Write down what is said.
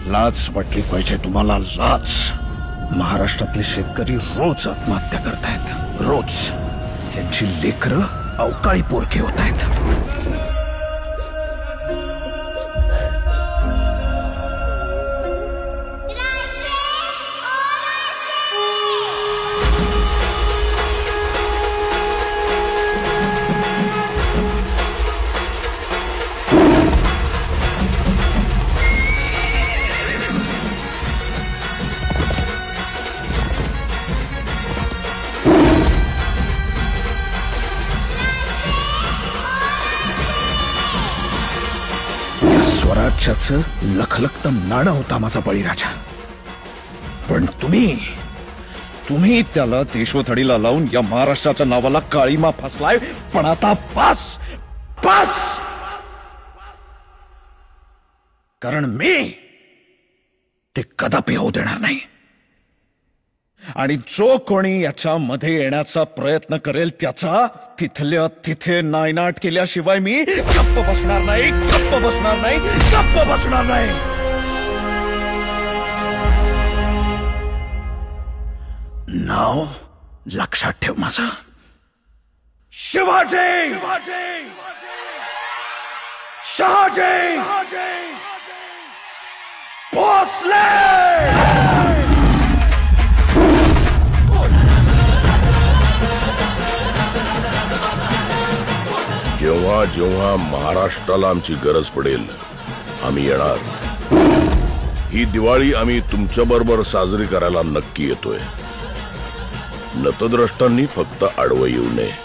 लाज वाटली पाहिजे तुम्हाला, लाज. महाराष्ट्रातले शेतकरी रोज आत्महत्या करतायत, रोज. त्यांची लेकरं अवकाळी पोरके होत आहेत. स्वराज्याचं लखलखतं नाणं होता माझा बळीराजा. पण तुम्ही त्याला देशवथडीला लावून या महाराष्ट्राच्या नावाला काळीमा फासलाय. पण आता बस बस, कारण मी ते कदापि होऊ देणार नाही. आणि जो कोणी याच्यामध्ये येण्याचा प्रयत्न करेल त्याचा तिथल्या तिथे नायनाट केल्याशिवाय मी गप्प बसणार नाही, गप्प बसणार नाही, गप्प बसणार नाही. नाव लक्षात ठेव माझं, शिवाजी. शहाजी भोसले. जेव्हा जेव्हा महाराष्ट्राला आमची गरज पडेल आम्ही येणार. ही दिवाळी आम्ही तुमच्याबरोबर साजरी करायला नक्की येतोय. नतद्रष्टांनी फक्त आडवं येऊ नये.